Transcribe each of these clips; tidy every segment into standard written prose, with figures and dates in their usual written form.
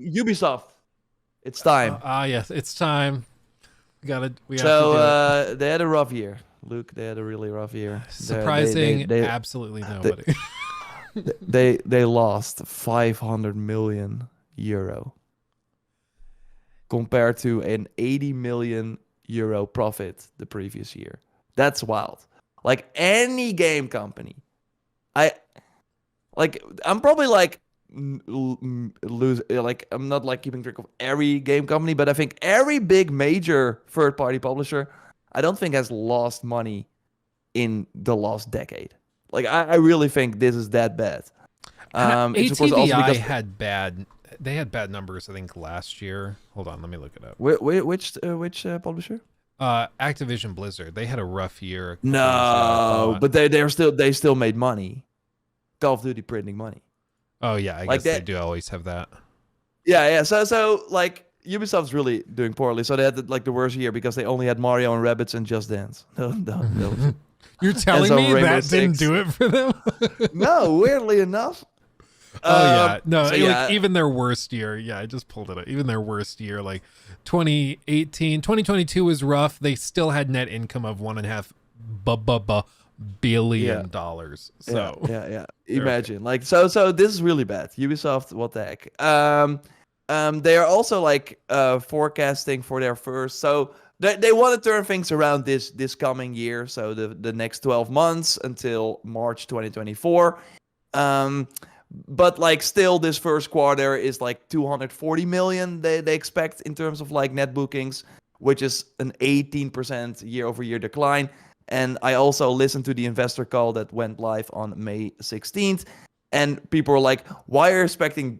Ubisoft. It's time. Yes, it's time. We have to So do it. they had a rough year, Luke. They had a really rough year. Surprising absolutely They nobody. they lost 500 million euro compared to an 80 million euro profit the previous year. That's wild. Like any game company, I I'm probably like lose like I'm not like keeping track of every game company, but I think every big major third party publisher, I don't think has lost money in the last decade. Like I really think this is that bad. It's of course also ATVI because had bad. They had bad numbers. I think last year. Hold on, let me look it up. which publisher? Activision Blizzard. They had a rough year a couple years ago. I No, thought. but they still made money. Call of Duty printing money. Oh yeah, I Like guess they that. do always have that. Yeah. So like Ubisoft's really doing poorly. So they had like the worst year because they only had Mario and Rabbids and Just Dance. No. You're And telling some me Rainbow that didn't Six. do it for them? No, weirdly enough. Oh yeah, no, So like yeah, even their worst year. Yeah, I just pulled it up. Even their worst year, like 2018, 2022 was rough. They still had net income of $1.5 yeah. billion. Yeah, So yeah, yeah. they're okay. Imagine like so this is really bad. Ubisoft, what the heck? They are also like forecasting for their first. So they want to turn things around this coming year. So the next 12 months until March 2024. Um, but like still this first quarter is like 240 million they expect in terms of like net bookings, which is an 18% year over year decline. And I also listened to the investor call that went live on May 16th. And people were like, why are you expecting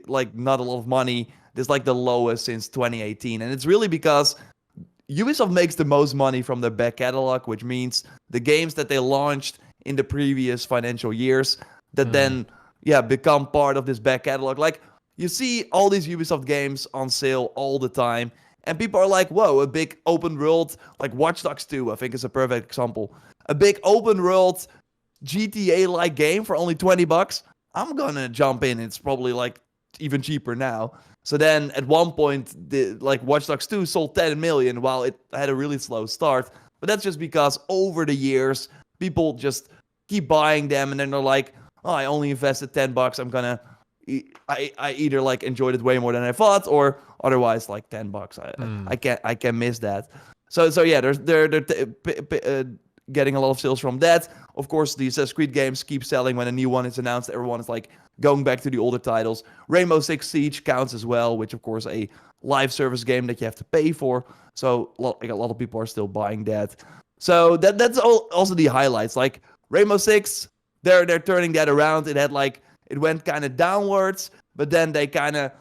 like not a lot of money? This is like the lowest since 2018. And it's really because Ubisoft makes the most money from their back catalog, which means the games that they launched in the previous financial years that Hmm. then, yeah, become part of this back catalog. Like, you see all these Ubisoft games on sale all the time, and people are like, whoa, a big open world, like Watch Dogs 2, I think is a perfect example. A big open world GTA like game for only 20 bucks. I'm gonna jump in. It's probably like even cheaper now. So then at one point, like Watch Dogs 2 sold 10 million while it had a really slow start. But that's just because over the years, people just keep buying them and then they're like, oh, I only invested 10 bucks. I'm gonna, I either like enjoyed it way more than I thought or otherwise like 10 bucks. Hmm. I can miss that. So yeah, they're getting a lot of sales from that. Of course, the Assassin's Creed games keep selling when a new one is announced. Everyone is like going back to the older titles. Rainbow Six Siege counts as well, which of course a live service game that you have to pay for. So like a lot of people are still buying that. So that's also the highlights. Like Rainbow Six, they're turning that around. It had like it went kind of downwards, but then they kind of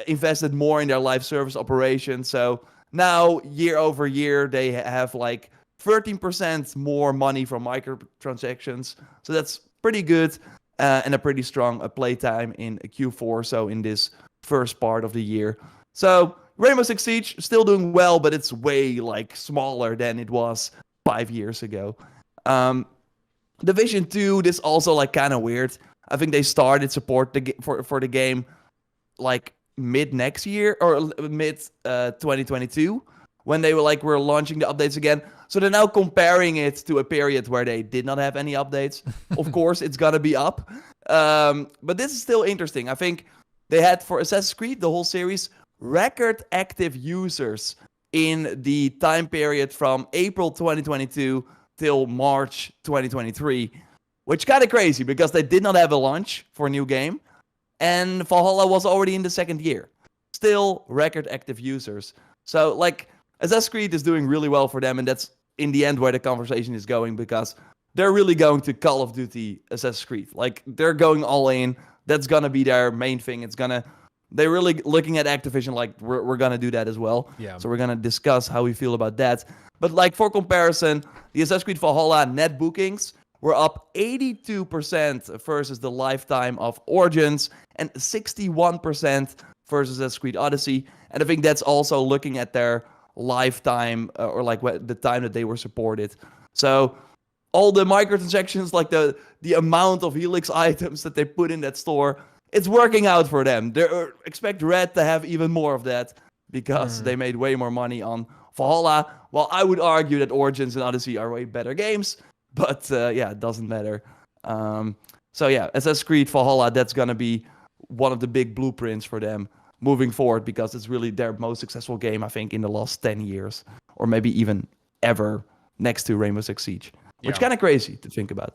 invested more in their live service operation. So now year over year they have like 13% more money from microtransactions. So that's pretty good and a pretty strong playtime in Q4. So in this first part of the year. So Rainbow Six Siege still doing well, but it's way like smaller than it was 5 years ago. Um, Division 2, this also like kind of weird. I think they started support for the game like mid next year or mid 2022 when they were launching the updates again. So they're now comparing it to a period where they did not have any updates. Of course, it's gonna be up, but this is still interesting. I think they had for Assassin's Creed the whole series record active users in the time period from April 2022 till March 2023, which kind of crazy because they did not have a launch for a new game and Valhalla was already in the second year. Still record active users. So like Assassin's Creed is doing really well for them, and that's in the end where the conversation is going because they're really going to Call of Duty Assassin's Creed. Like they're going all in. That's gonna be their main thing. They're really looking at Activision like we're gonna do that as well. Yeah. So we're gonna discuss how we feel about that. But like for comparison, the Assassin's Creed Valhalla net bookings were up 82% versus the lifetime of Origins and 61% versus Assassin's Creed Odyssey. And I think that's also looking at their lifetime or like the time that they were supported. So all the microtransactions, like the amount of Helix items that they put in that store, it's working out for them. They expect Red to have even more of that because they made way more money on Valhalla. Well, I would argue that Origins and Odyssey are way better games, but yeah, it doesn't matter. So yeah, Assassin's Creed Valhalla, that's gonna be one of the big blueprints for them moving forward because it's really their most successful game, I think, in the last 10 years, or maybe even ever, next to Rainbow Six Siege, which is kind of crazy to think about.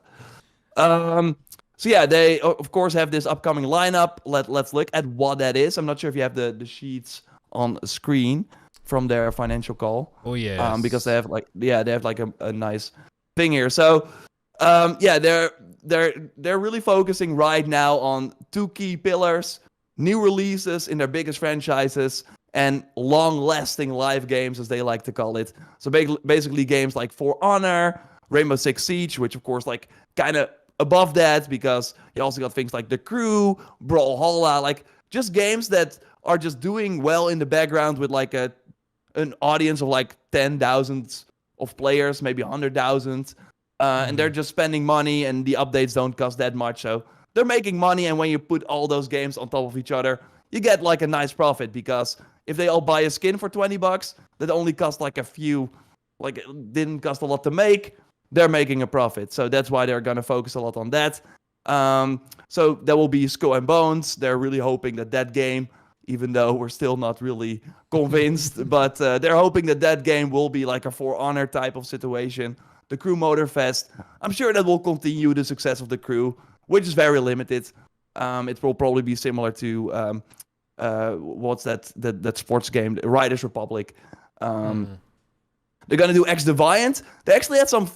So yeah, they of course have this upcoming lineup. Let's look at what that is. I'm not sure if you have the sheets on screen from their financial call. Oh yeah. Because they have like a nice thing here. So yeah, they're really focusing right now on two key pillars: new releases in their biggest franchises and long-lasting live games, as they like to call it. So basically games like For Honor, Rainbow Six Siege, which of course like kind of above that because you also got things like The Crew, Brawlhalla, like just games that are just doing well in the background with like an audience of like 10,000 of players, maybe 100,000. And they're just spending money and the updates don't cost that much. So they're making money. And when you put all those games on top of each other, you get like a nice profit because if they all buy a skin for $20, that only cost like a few, like it didn't cost a lot to make. They're making a profit. So that's why they're going to focus a lot on that. So there will be Skull and Bones. They're really hoping that game, even though we're still not really convinced, but they're hoping that game will be like a For Honor type of situation. The Crew Motorfest, I'm sure that will continue the success of The Crew, which is very limited. It will probably be similar to, what's that sports game, Riders Republic. They're going to do X-Defiant. They actually had some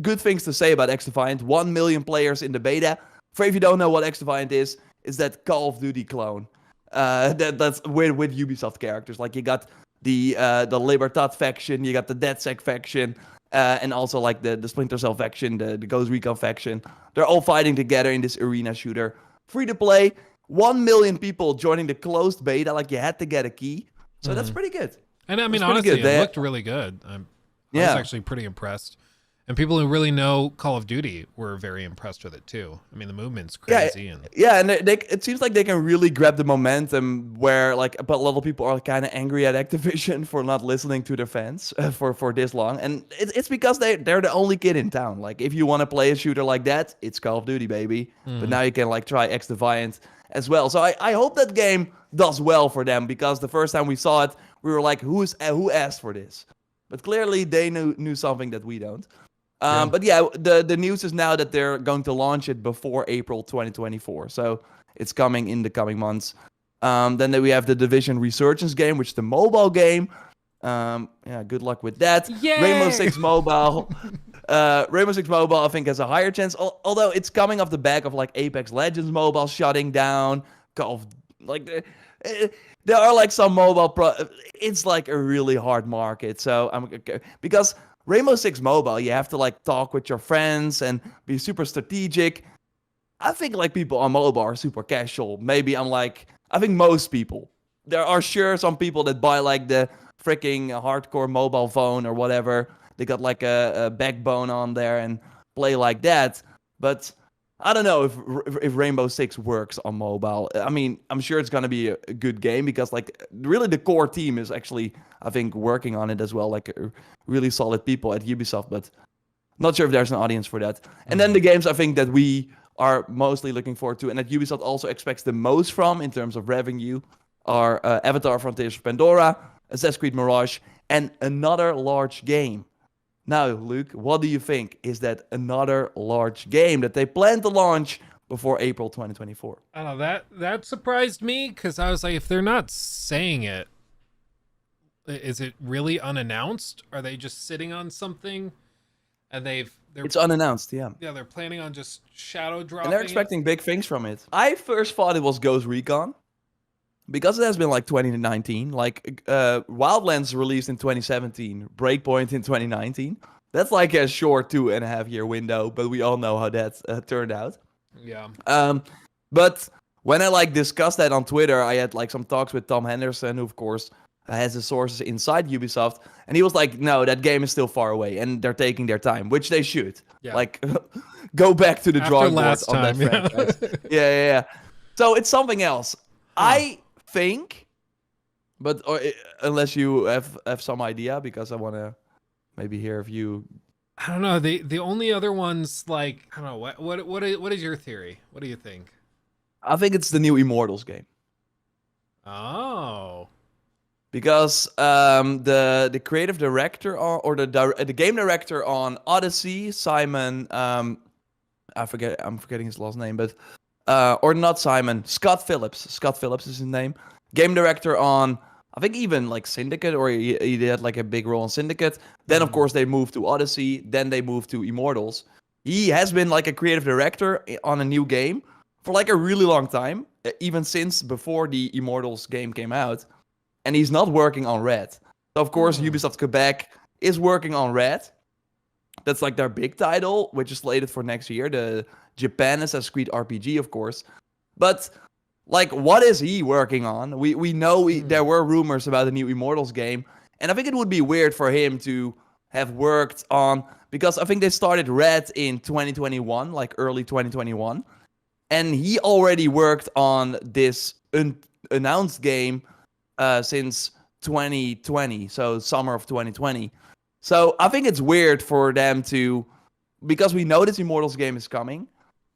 good things to say about X-Defiant. 1 million players in the beta. For if you don't know what X-Defiant is that Call of Duty clone. That's with Ubisoft characters. Like you got the Libertad faction, you got the DedSec faction, and also like the Splinter Cell faction, the Ghost Recon faction. They're all fighting together in this arena shooter. Free to play. 1 million people joining the closed beta. Like you had to get a key. So that's pretty good. And I mean, honestly, it looked really good. I was actually pretty impressed. And people who really know Call of Duty were very impressed with it too. I mean, the movement's crazy. And it seems like they can really grab the momentum where, like, but a lot of people are kind of angry at Activision for not listening to their fans for this long. And it's because they're the only kid in town. Like, if you want to play a shooter like that, it's Call of Duty, baby. But now you can, like, try X-Defiant as well. So I hope that game does well for them because the first time we saw it, we were like, who asked for this? But clearly they knew something that we don't. But yeah, the news is now that they're going to launch it before April 2024. So it's coming in the coming months. Then we have the Division Resurgence game, which is the mobile game. Yeah, good luck with that. Yay! Rainbow Six Mobile. Rainbow Six Mobile, I think, has a higher chance. Although it's coming off the back of like Apex Legends Mobile shutting down. There are like some mobile it's like a really hard market. So because Rainbow Six Mobile, you have to like talk with your friends and be super strategic. I think like people on mobile are super casual. Maybe I think most people. There are sure some people that buy like the freaking hardcore mobile phone or whatever. They got like a backbone on there and play like that. But I don't know if Rainbow Six works on mobile. I mean, I'm sure it's going to be a good game because like really the core team is actually, I think, working on it as well. Like really solid people at Ubisoft, but not sure if there's an audience for that. And then the games I think that we are mostly looking forward to and that Ubisoft also expects the most from in terms of revenue are Avatar Frontiers of Pandora, Assassin's Creed Mirage, and another large game. Now, Luke, what do you think? Is that another large game that they plan to launch before April 2024? I don't know, that surprised me because I was like, if they're not saying it, is it really unannounced? Are they just sitting on something and it's unannounced, yeah. Yeah, they're planning on just shadow dropping. And they're expecting big things from it. I first thought it was Ghost Recon. Because it has been like 2019, like Wildlands released in 2017, Breakpoint in 2019. That's like a short 2.5 year window, but we all know how that turned out. Yeah. But when I like discussed that on Twitter, I had like some talks with Tom Henderson, who of course has his sources inside Ubisoft, and he was like, "No, that game is still far away, and they're taking their time, which they should. Yeah. Like, go back to the drawing board on that time, franchise." Yeah. So it's something else. I think, but unless you have some idea, because I want to maybe hear if you. I don't know. The only other ones, like, I don't know, what is your theory? What do you think? I think it's the new Immortals game. Oh. Because the creative director or the game director on Odyssey, Simon, I'm forgetting his last name, but or not Simon, Scott Phillips. Scott Phillips is his name. Game director on, I think, even like Syndicate, or he had like a big role in Syndicate. Then of course they moved to Odyssey. Then they moved to Immortals. He has been like a creative director on a new game for like a really long time, even since before the Immortals game came out. And he's not working on Red. So of course Ubisoft Quebec is working on Red. That's like their big title, which is slated for next year. The Japan Assassin's Creed RPG, of course. But like, what is he working on? We know there were rumors about the new Immortals game, and I think it would be weird for him to have worked on, because I think they started Red in 2021, like early 2021, and he already worked on this unannounced game since 2020, so summer of 2020. So I think it's weird for them to, because we know this Immortals game is coming,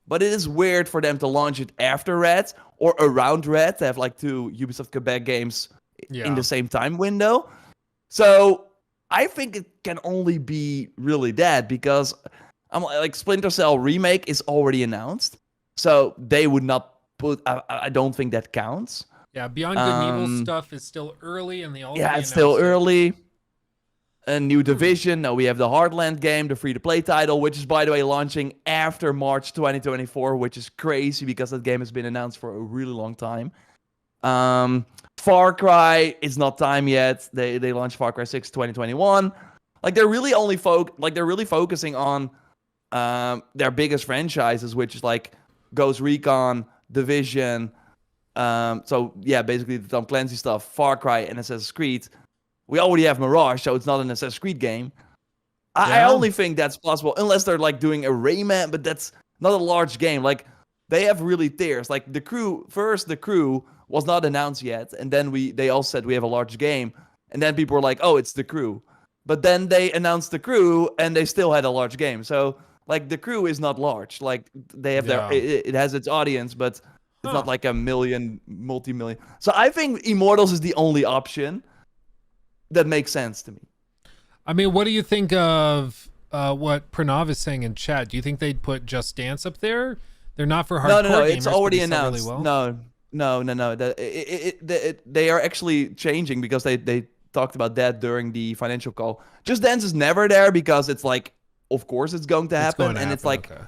but it is weird for them to launch it after Red or around Red, to have like two Ubisoft Quebec games in the same time window. So I think it can only be really that, because I'm like, Splinter Cell Remake is already announced, so they would not put. I don't think that counts. Yeah, Beyond Good and Evil stuff is still early, and they already it's still early. A new Division. Now we have the Heartland game, the free-to-play title, which is, by the way, launching after March 2024, which is crazy because that game has been announced for a really long time. Far Cry is not time yet. They launched Far Cry 6 2021. Like, they're really only they're really focusing on their biggest franchises, which is like Ghost Recon, Division. So yeah, basically the Tom Clancy stuff, Far Cry, and Assassin's Creed. We already have Mirage, so it's not an Assassin's Creed game. I only think that's possible unless they're like doing a Rayman, but that's not a large game. Like, they have really tiers. Like the Crew was not announced yet, and then they all said we have a large game, and then people were like, oh, it's the Crew. But then they announced the Crew, and they still had a large game. So like, the Crew is not large. Like, they have it has its audience, but it's not like a multi-million. So I think Immortals is the only option that makes sense to me. I mean, what do you think of what Pranav is saying in chat? Do you think they'd put Just Dance up there? They're not for hardcore gamers. No, it's already announced. Really well. No. They are actually changing, because they talked about that during the financial call. Just Dance is never there, because it's like, of course it's going to happen. It's like, okay.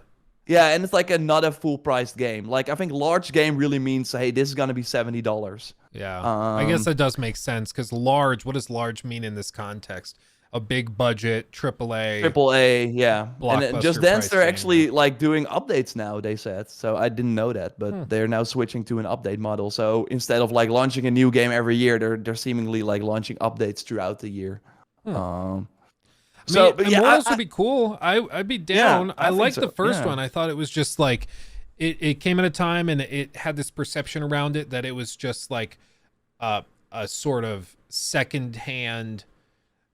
Yeah, and it's like not a full-priced game. Like, I think large game really means, hey, this is going to be $70. Yeah, I guess that does make sense, because large, what does large mean in this context? A big budget, AAA, yeah. And Just Dance, they're actually like doing updates now, they said. So I didn't know that, but they're now switching to an update model. So instead of like launching a new game every year, they're seemingly like launching updates throughout the year. So, but Immortals would be cool. I'd be down. I liked the first one. I thought it was just like, it came at a time, and it had this perception around it that it was just like a sort of second-hand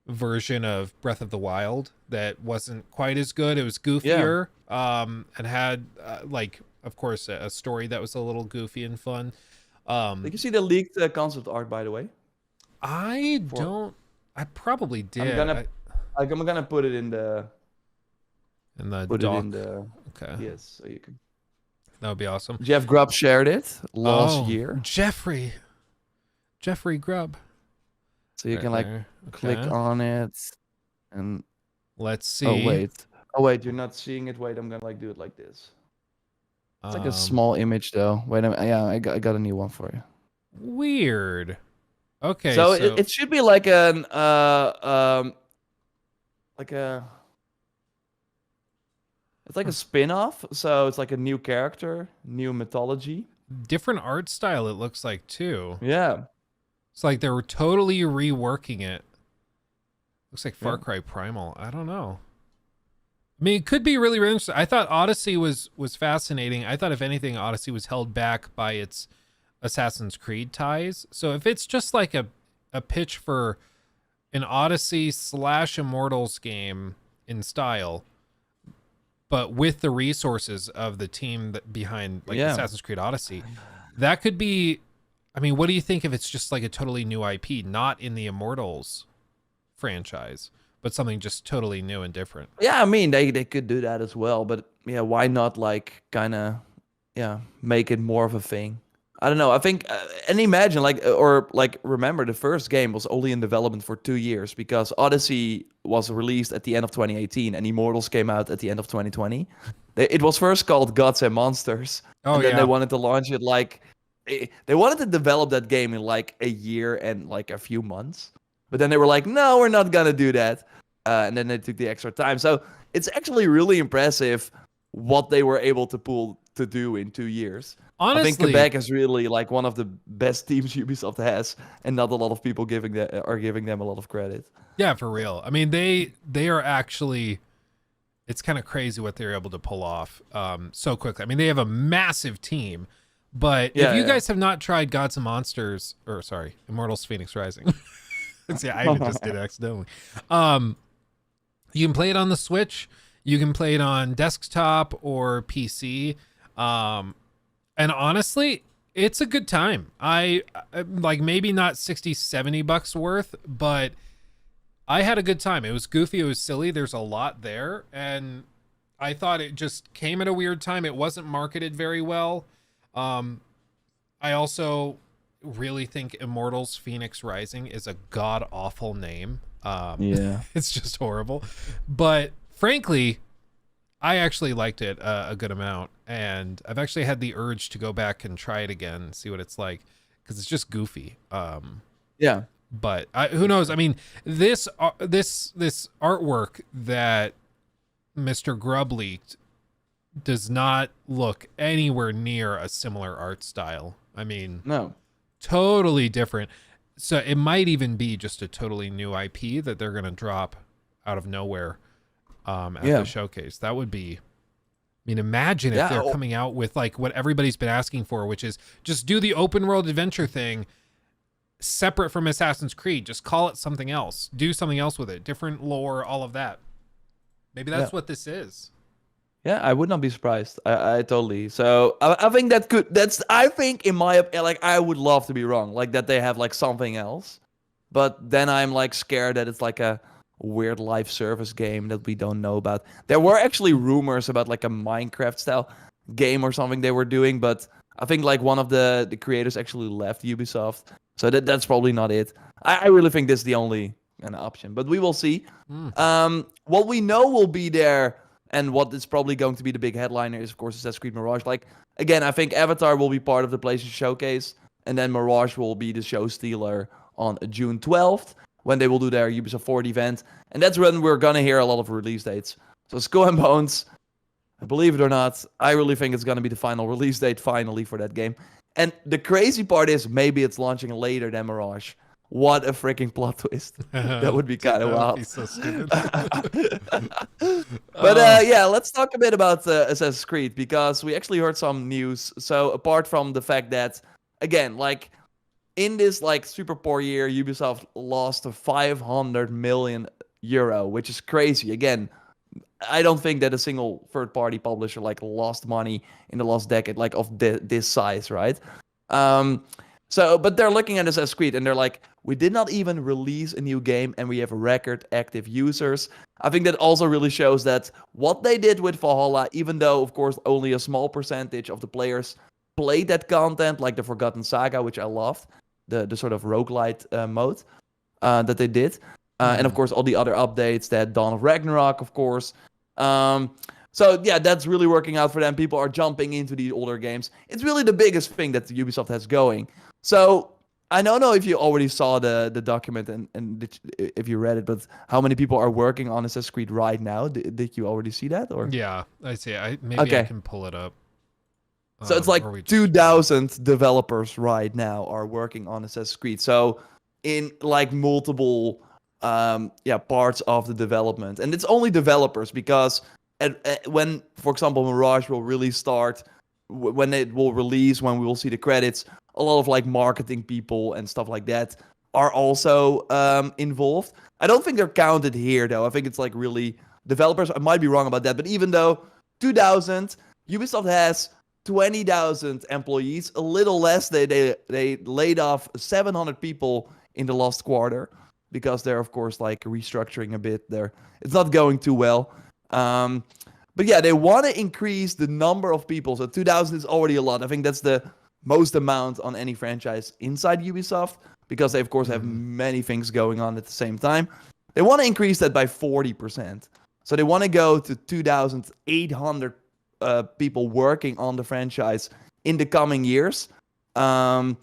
version of Breath of the Wild that wasn't quite as good. It was goofier, and had like, of course, a story that was a little goofy and fun. Did you see the leaked concept art, by the way? I probably did. I'm gonna put it in the doc. Okay. Yes, so you can. That would be awesome. Jeff Grubb shared it last year. Jeffrey Grubb. So you can like click on it, and let's see. Oh wait, you're not seeing it. Wait, I'm gonna like do it like this. It's like a small image though. Wait a minute. Yeah, I got a new one for you. Weird. Okay. So it should be like an it's like a spin-off, so it's like a new character, new mythology. Different art style, it looks like, too. Yeah. It's like they were totally reworking it. Looks like Far Cry Primal. I don't know. I mean, it could be really, really interesting. I thought Odyssey was fascinating. I thought, if anything, Odyssey was held back by its Assassin's Creed ties. So if it's just like a pitch for an Odyssey / Immortals game in style, but with the resources of the team that behind like Assassin's Creed Odyssey, that could be. I mean, what do you think if it's just like a totally new IP, not in the Immortals franchise, but something just totally new and different? Yeah, I mean they could do that as well, but yeah, why not like kind of make it more of a thing? I don't know. I think and imagine remember the first game was only in development for 2 years because Odyssey was released at the end of 2018 and Immortals came out at the end of 2020. It was first called Gods and Monsters, and then they wanted to launch it they wanted to develop that game in like a year and like a few months. But then they were like, no, we're not going to do that. And then they took the extra time. So it's actually really impressive what they were able to do in 2 years. Honestly, I think Quebec is really like one of the best teams Ubisoft has, and not a lot of people are giving them a lot of credit. Yeah, for real. I mean, they are actually, it's kind of crazy what they're able to pull off so quickly. I mean, they have a massive team, but if you guys have not tried Gods and Monsters, or sorry, Immortals Phoenix Rising. Yeah, I even just did it accidentally. You can play it on the Switch. You can play it on desktop or PC. And honestly, it's a good time. I like maybe not $60-$70 worth, but I had a good time. It was goofy. It was silly. There's a lot there. And I thought it just came at a weird time. It wasn't marketed very well. I also really think Immortals Phoenix Rising is a god awful name. It's just horrible, but frankly I actually liked it a good amount, and I've actually had the urge to go back and try it again, see what it's like, because it's just goofy. But who knows? I mean, this artwork that Mr. Grubb leaked does not look anywhere near a similar art style. I mean, no. Totally different. So it might even be just a totally new IP that they're going to drop out of nowhere at the showcase. That would be, I mean, imagine if they're coming out with like what everybody's been asking for, which is just do the open world adventure thing separate from Assassin's Creed. Just call it something else. Do something else with it. Different lore, all of that. Maybe that's what this is. Yeah, I would not be surprised. I totally. So I think I think in my like I would love to be wrong, like that they have like something else, but then I'm like scared that it's like a weird live service game that we don't know about. There were actually rumors about like a Minecraft style game or something they were doing, but I think like one of the creators actually left Ubisoft, so that's probably not it. I really think this is the only option, but we will see. What we know will be there. And what is probably going to be the big headliner is, of course, Assassin's Creed Mirage. Like, again, I think Avatar will be part of the PlayStation Showcase, and then Mirage will be the show stealer on June 12th, when they will do their Ubisoft Forward event. And that's when we're going to hear a lot of release dates. So Skull and Bones, believe it or not, I really think it's going to be the final release date finally for that game. And the crazy part is maybe it's launching later than Mirage. What a freaking plot twist. That would be kind of wild. Be so stupid. But let's talk a bit about Assassin's Creed, because we actually heard some news. So apart from the fact that, again, like in this like super poor year, Ubisoft lost 500 million euro, which is crazy. Again, I don't think that a single third-party publisher like lost money in the last decade, like of this size, right? But they're looking at Assassin's Creed and they're like, we did not even release a new game and we have record active users. I think that also really shows that what they did with Valhalla, even though, of course, only a small percentage of the players played that content, like the Forgotten Saga, which I loved, the sort of roguelite mode that they did. And, of course, all the other updates, that Dawn of Ragnarok, of course. So, yeah, that's really working out for them. People are jumping into these older games. It's really the biggest thing that Ubisoft has going. So I don't know if you already saw the document and if you read it, but how many people are working on Assassin's Creed right now? Did you already see that? Or yeah, I see. Maybe I can pull it up. So it's like 2,000 developers right now are working on Assassin's Creed. So in like multiple parts of the development, and it's only developers because when, for example, Mirage will really start, when it will release, when we will see the credits, a lot of like marketing people and stuff like that are also involved. I don't think they're counted here though. I think it's like really developers. I might be wrong about that, but even though 2000, Ubisoft has 20,000 employees, a little less. They laid off 700 people in the last quarter because they're of course like restructuring a bit. It's not going too well. But yeah, they want to increase the number of people. So 2,000 is already a lot. I think that's the most amount on any franchise inside Ubisoft because they, of course, have many things going on at the same time. They want to increase that by 40%. So they want to go to 2,800 people working on the franchise in the coming years. And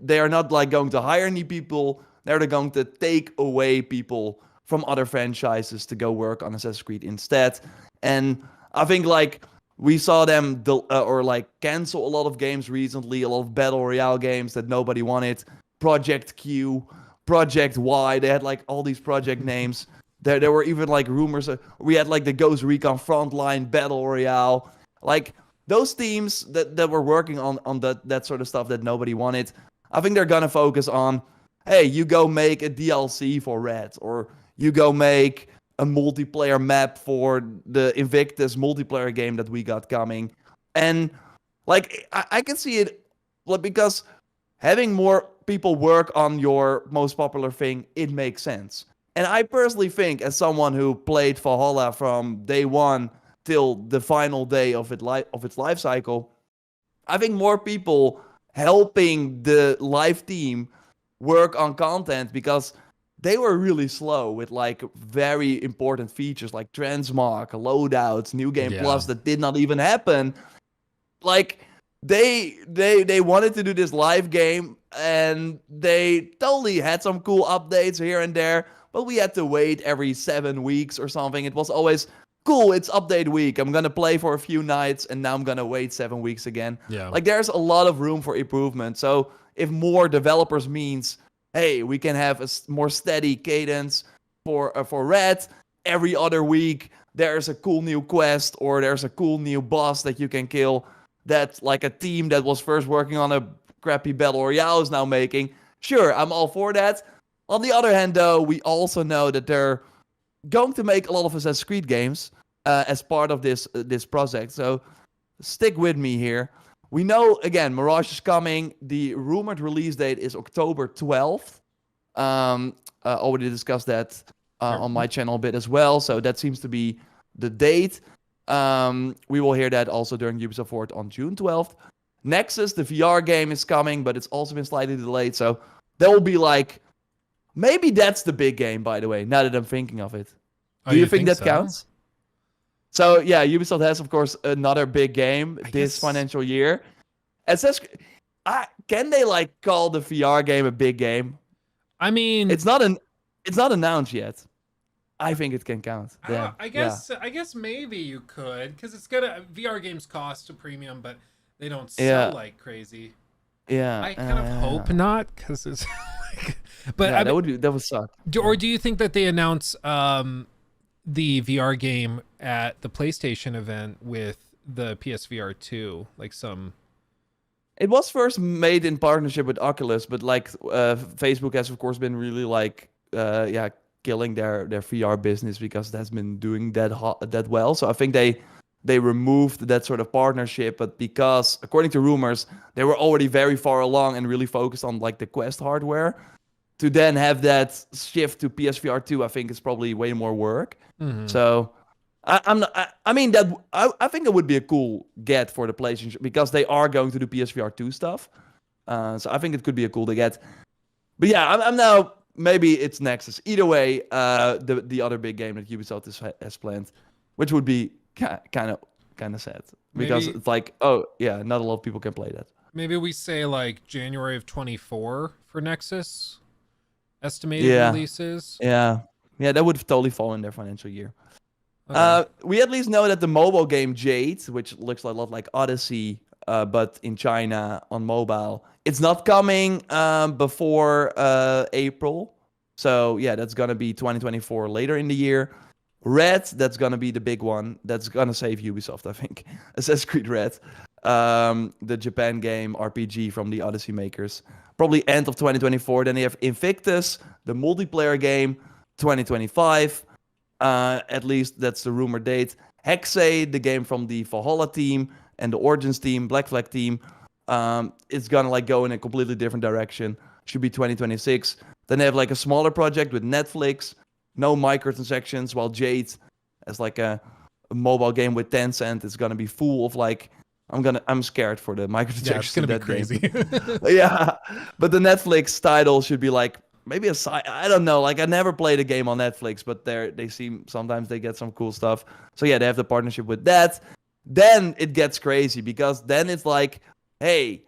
they are not like going to hire new people. They're going to take away people from other franchises to go work on Assassin's Creed instead. And I think like we saw them or like cancel a lot of games recently, a lot of battle royale games that nobody wanted. Project Q, Project Y, they had like all these project names. There were even like rumors. We had like the Ghost Recon Frontline Battle Royale. Like those teams that were working on that sort of stuff that nobody wanted. I think they're gonna focus on, hey, you go make a DLC for Red, or you go make a multiplayer map for the Invictus multiplayer game that we got coming. And like I can see it because having more people work on your most popular thing, it makes sense. And I personally think, as someone who played Valhalla from day one till the final day of its life cycle, I think more people helping the live team work on content because they were really slow with like very important features like transmog, loadouts, new game plus that did not even happen. Like they wanted to do this live game and they totally had some cool updates here and there, but we had to wait every 7 weeks or something. It was always cool, it's update week, I'm gonna play for a few nights and now I'm gonna wait 7 weeks again. Like there's a lot of room for improvement. So if more developers means, hey, we can have a more steady cadence for Red. Every other week, there's a cool new quest or there's a cool new boss that you can kill that like a team that was first working on a crappy Battle Royale is now making. Sure, I'm all for that. On the other hand, though, we also know that they're going to make a lot of Assassin's Creed games as part of this project. So stick with me here. We know, again, Mirage is coming. The rumored release date is October 12th. Already discussed that on my channel a bit as well. So that seems to be the date. We will hear that also during Ubisoft Forward on June 12th. Nexus, the VR game, is coming, but it's also been slightly delayed. So there will be like, maybe that's the big game, by the way, now that I'm thinking of it. Do you think that counts? So yeah, Ubisoft has, of course, another big game this financial year. It says, can they like call the VR game a big game? I mean, it's not announced yet. I think it can count. Yeah, I guess maybe you could, because it's gonna VR games cost a premium, but they don't sell like crazy. Yeah, I kind of hope not, because it's like, but yeah, that would suck. Or do you think that they announce the VR game at the PlayStation event with the PSVR 2, like some? It was first made in partnership with Oculus, but like Facebook has of course been really like killing their VR business because it has been doing that well. So I think they removed that sort of partnership, but because according to rumors they were already very far along and really focused on like the Quest hardware, to then have that shift to PSVR 2, I think is probably way more work. So I think it would be a cool get for the PlayStation because they are going to do PSVR 2 stuff. So I think it could be a cool to get. But yeah, I'm now, maybe it's Nexus. Either way, the other big game that Ubisoft has planned, which would be kind of sad because it's like, oh yeah, not a lot of people can play that. Maybe we say like January of 24 for Nexus estimated releases. Yeah, that would totally fall in their financial year. Okay. We at least know that the mobile game Jade, which looks a lot like Odyssey, but in China on mobile, it's not coming before April. So yeah, that's gonna be 2024 later in the year. Red, that's gonna be the big one. That's gonna save Ubisoft, I think. Assassin's Creed Red, the Japan game RPG from the Odyssey makers, probably end of 2024. Then they have Invictus, the multiplayer game, 2025. At least that's the rumored date. Hexe, the game from the Valhalla team and the Origins team, Black Flag team, it's gonna like go in a completely different direction. Should be 2026. Then they have like a smaller project with Netflix, no microtransactions, while Jade, as like a mobile game with Tencent, is gonna be full of like I'm scared for the microtransactions. Yeah, it's gonna be crazy. Yeah, but the Netflix title should be like maybe a side. I don't know. Like I never played a game on Netflix, but they seem sometimes they get some cool stuff. So yeah, they have the partnership with that. Then it gets crazy because then it's like, hey,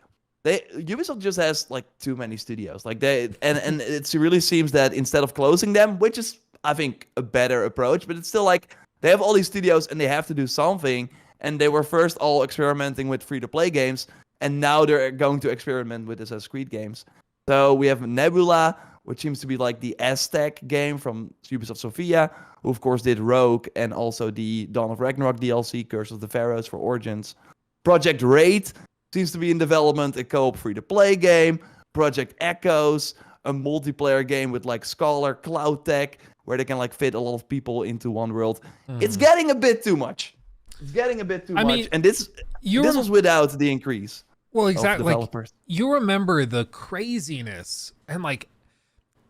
Ubisoft just has like too many studios. Like and it really seems that instead of closing them, which is I think a better approach, but it's still like they have all these studios and they have to do something. And they were first all experimenting with free-to-play games, and now they're going to experiment with Assassin's Creed games. So we have Nebula, which seems to be like the Aztec game from Ubisoft Sofia, who of course did Rogue and also the Dawn of Ragnarok DLC, Curse of the Pharaohs for Origins. Project Raid seems to be in development, a co-op free-to-play game. Project Echoes, a multiplayer game with like Scholar, Cloud Tech, where they can like fit a lot of people into one world. It's getting a bit too much. It's getting a bit too much, and this was without the increase. Well, exactly. Of developers. Like, you remember the craziness, and like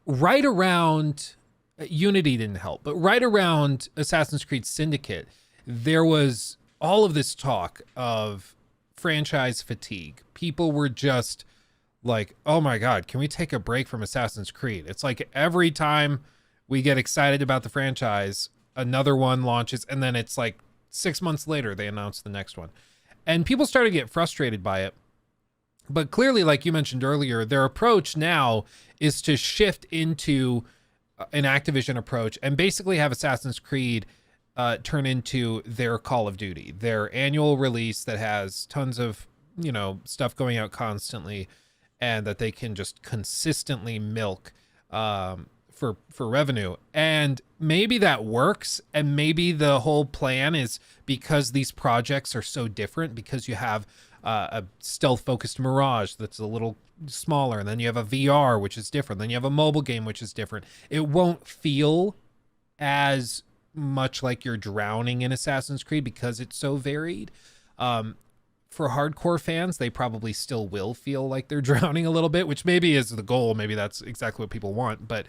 right around Unity didn't help, but right around Assassin's Creed Syndicate, there was all of this talk of franchise fatigue. People were just like, "Oh my God, can we take a break from Assassin's Creed?" It's like every time we get excited about the franchise, another one launches, and then it's like 6 months later, they announced the next one. And people started to get frustrated by it. But clearly, like you mentioned earlier, their approach now is to shift into an Activision approach and basically have Assassin's Creed turn into their Call of Duty, their annual release that has tons of, stuff going out constantly and that they can just consistently milk for revenue. And maybe that works, and maybe the whole plan is because these projects are so different, because you have a stealth focused Mirage that's a little smaller, and then you have a VR which is different, then you have a mobile game which is different. It won't feel as much like you're drowning in Assassin's Creed because it's so varied. For hardcore fans, they probably still will feel like they're drowning a little bit, which maybe is the goal. Maybe that's exactly what people want. But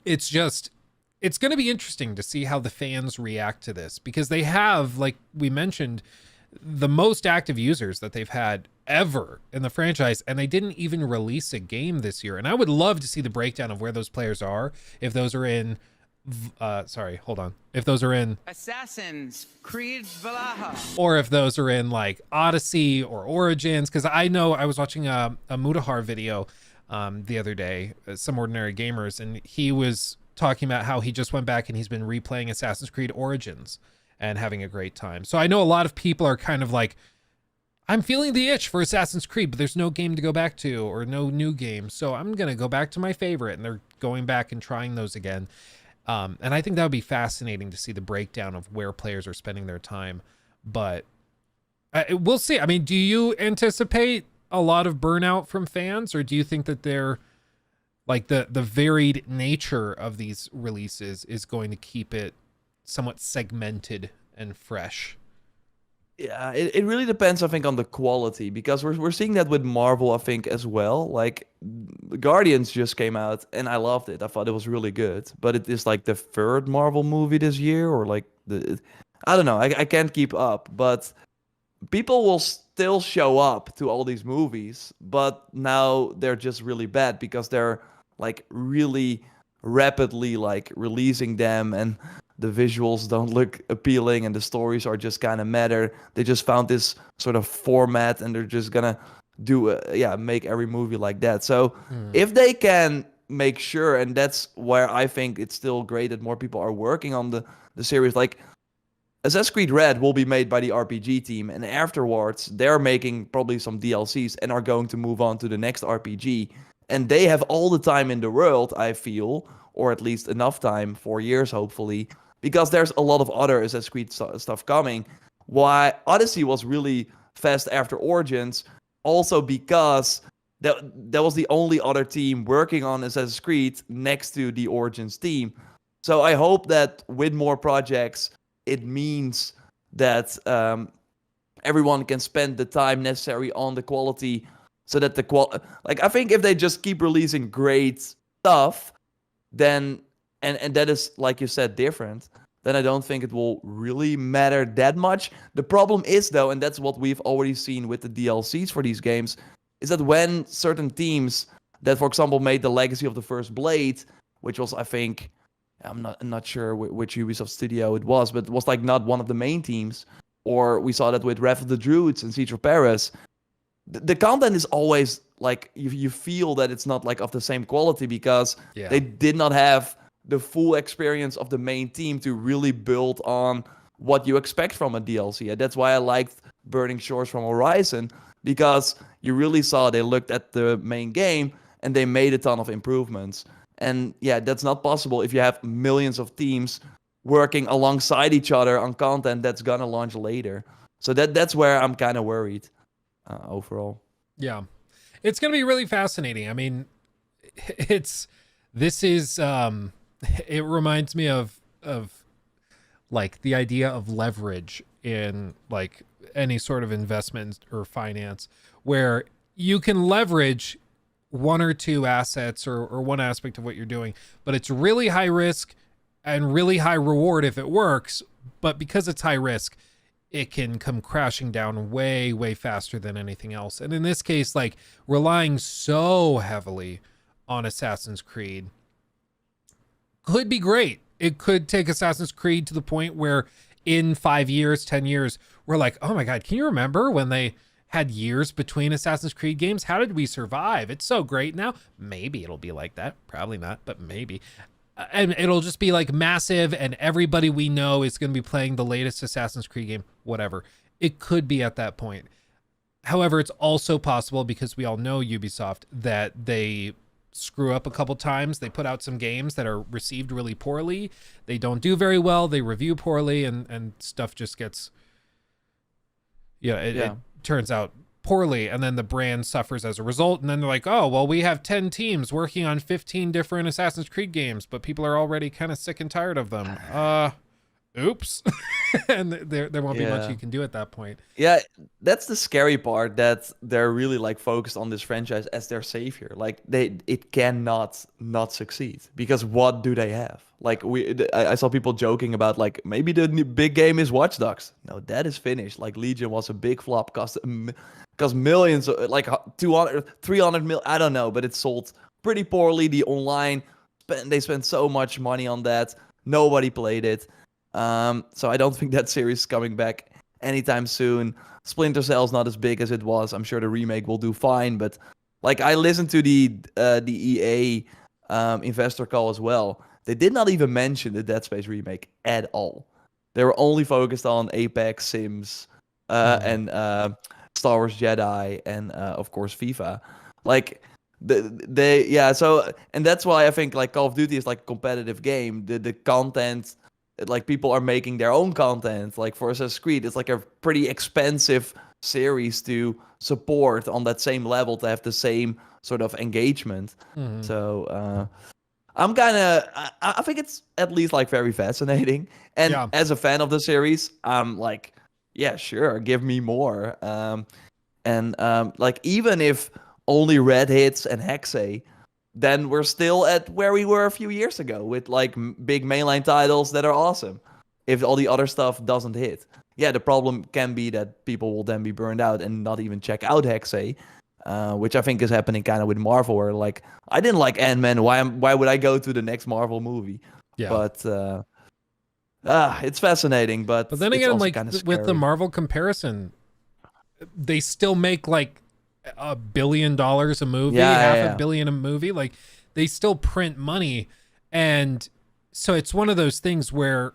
it's going to be interesting to see how the fans react to this, because they have, like we mentioned, the most active users that they've had ever in the franchise, and they didn't even release a game this year. And I would love to see the breakdown of where those players are, if those are in if those are in Assassin's Creed Valhalla, or if those are in like Odyssey or Origins, because I know I was watching a Mutahar video the other day, Some Ordinary Gamers, and he was talking about how he just went back and he's been replaying Assassin's Creed Origins and having a great time. So I know a lot of people are kind of like, I'm feeling the itch for Assassin's Creed, but there's no game to go back to or no new game, so I'm gonna go back to my favorite, and they're going back and trying those again. And I think that would be fascinating to see the breakdown of where players are spending their time. But we'll see. I mean, do you anticipate a lot of burnout from fans, or do you think that they're like the varied nature of these releases is going to keep it somewhat segmented and fresh? Yeah, it really depends, I think, on the quality, because we're seeing that with Marvel, I think, as well. Like, Guardians just came out, and I loved it. I thought it was really good. But it is like the third Marvel movie this year, or like I don't know. I can't keep up. But people will still show up to all these movies, but now they're just really bad because they're like really rapidly like releasing them, and the visuals don't look appealing, and the stories are just kind of matter. They just found this sort of format, and they're just gonna do make every movie like that. So if they can make sure, and that's where I think it's still great that more people are working on the series. Like Assassin's Creed Red will be made by the RPG team, and afterwards they're making probably some DLCs and are going to move on to the next RPG. And they have all the time in the world, I feel, or at least enough time, 4 years hopefully, because there's a lot of other Assassin's Creed stuff coming. Why Odyssey was really fast after Origins, also because that was the only other team working on Assassin's Creed next to the Origins team. So I hope that with more projects, it means that everyone can spend the time necessary on the quality, so that I think if they just keep releasing great stuff, then and that is, like you said, different, then I don't think it will really matter that much. The problem is, though, and that's what we've already seen with the DLCs for these games, is that when certain teams that, for example, made the Legacy of the First Blade, which was, I think, I'm not sure which Ubisoft studio it was, but it was like not one of the main teams, or we saw that with Wrath of the Druids and Siege of Paris, the content is always like, you feel that it's not like of the same quality, because they did not have the full experience of the main team to really build on what you expect from a DLC. And that's why I liked Burning Shores from Horizon, because you really saw they looked at the main game and they made a ton of improvements. And yeah, that's not possible if you have millions of teams working alongside each other on content that's gonna launch later. So that's where I'm kind of worried overall. Yeah, it's gonna be really fascinating. I mean, it reminds me of like the idea of leverage in like any sort of investment or finance, where you can leverage one or two assets or one aspect of what you're doing, but it's really high risk and really high reward if it works. But because it's high risk, it can come crashing down way, way faster than anything else. And in this case, like relying so heavily on Assassin's Creed could be great. It could take Assassin's Creed to the point where in 5 years, 10 years, we're like, oh my God, can you remember when they had years between Assassin's Creed games? How did we survive? It's so great now. Maybe it'll be like that. Probably not, but maybe. And it'll just be like massive, and everybody we know is going to be playing the latest Assassin's Creed game, whatever. It could be at that point. However, it's also possible, because we all know Ubisoft, that they screw up a couple times. They put out some games that are received really poorly. They don't do very well. They review poorly, and stuff just gets, it turns out poorly, and then the brand suffers as a result. And then they're like, oh, well, we have 10 teams working on 15 different Assassin's Creed games, but people are already kind of sick and tired of them. Oops. And there won't be much you can do at that point. Yeah, that's the scary part, that they're really like focused on this franchise as their savior. Like it cannot not succeed, because what do they have? Like I saw people joking about like maybe the big game is Watch Dogs. No, that is finished. Like Legion was a big flop, cost millions, like 200, 300 mil, I don't know, but it sold pretty poorly. The online, they spent so much money on that. Nobody played it. So I don't think that series is coming back anytime soon. Splinter Cell's not as big as it was. I'm sure the remake will do fine, but like I listened to the EA investor call as well. They did not even mention the Dead Space remake at all. They were only focused on Apex, Sims, and Star Wars Jedi, and of course FIFA. Like so, and that's why I think like Call of Duty is like a competitive game. The content, like people are making their own content. Like for Assassin's Creed, it's like a pretty expensive series to support on that same level to have the same sort of engagement. So I'm kind of, I think it's at least like very fascinating. And as a fan of the series, I'm like, yeah, sure, give me more. Like even if only Red hits and Hexe, then we're still at where we were a few years ago with like big mainline titles that are awesome. If all the other stuff doesn't hit, the problem can be that people will then be burned out and not even check out Hexe, which I think is happening kind of with Marvel, where like I didn't like Ant-Man. Why would I go to the next Marvel movie? But it's fascinating. But then again, like with the Marvel comparison, they still make like $1 billion a movie, $500 million a movie. Like they still print money, and so it's one of those things where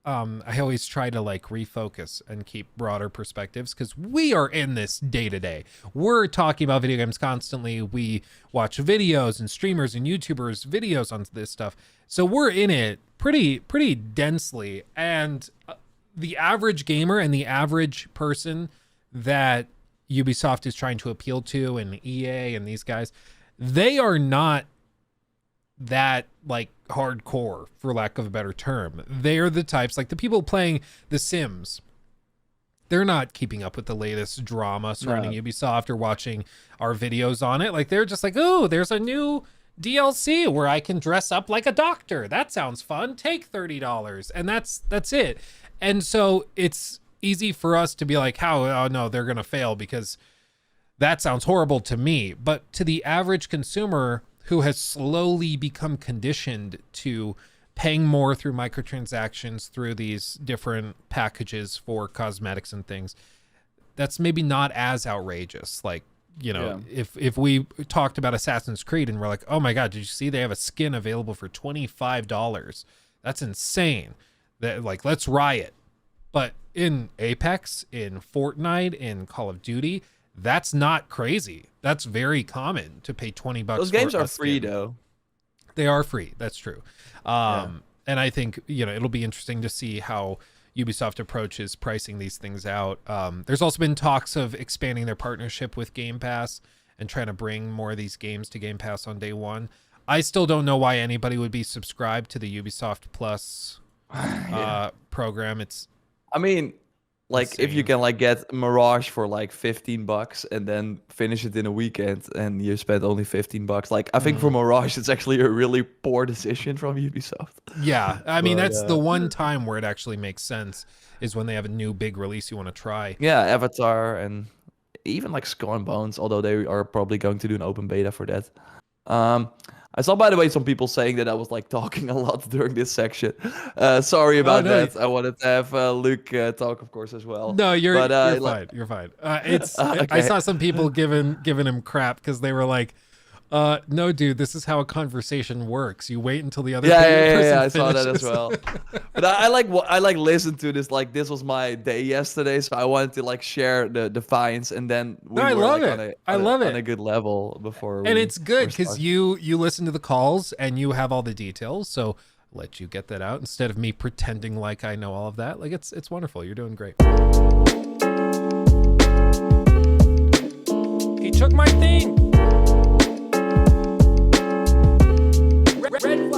I always try to like refocus and keep broader perspectives because we are in this day to day. We're talking about video games constantly. We watch videos and streamers and YouTubers videos on this stuff. So we're in it pretty densely. And the average gamer and the average person that Ubisoft is trying to appeal to, and EA and these guys, they are not that like hardcore, for lack of a better term. They're the types, like the people playing The Sims, they're not keeping up with the latest drama surrounding Ubisoft or watching our videos on it. Like they're just like, oh, there's a new DLC where I can dress up like a doctor. That sounds fun. Take $30. And that's it. And so it's easy for us to be like, how, oh no, they're gonna fail because that sounds horrible to me. But to the average consumer who has slowly become conditioned to paying more through microtransactions, through these different packages for cosmetics and things, that's maybe not as outrageous. Like, you know, if we talked about Assassin's Creed and we're like, oh my God, did you see they have a skin available for $25? That's insane. That, like, let's riot. But in Apex, in Fortnite, in Call of Duty, that's not crazy. That's very common to pay $20. Those games are free though. They are free. That's true. And I think, you know, it'll be interesting to see how Ubisoft approaches pricing these things out. There's also been talks of expanding their partnership with Game Pass and trying to bring more of these games to Game Pass on day one. I still don't know why anybody would be subscribed to the Ubisoft Plus program. I mean, like insane. if you can like get Mirage for like $15 and then finish it in a weekend and you spend only $15, like I think for Mirage it's actually a really poor decision from Ubisoft. Yeah, I mean that's the one time where it actually makes sense is when they have a new big release you want to try. Yeah, Avatar and even like Skull and Bones, although they are probably going to do an open beta for that. I saw, by the way, some people saying that I was like talking a lot during this section. Sorry about that. I wanted to have Luke talk, of course, as well. No, you're fine. You're fine. It's okay. I saw some people giving him crap because they were like, no, dude, this is how a conversation works. You wait until the other person I finishes. saw that as well. But I like listened to this. Like this was my day yesterday, so I wanted to like share the defiance, and then I love it. I love it on a good level before. And it's good because you listen to the calls and you have all the details. So I'll let you get that out instead of me pretending like I know all of that. Like it's wonderful. You're doing great. He took my thing. Red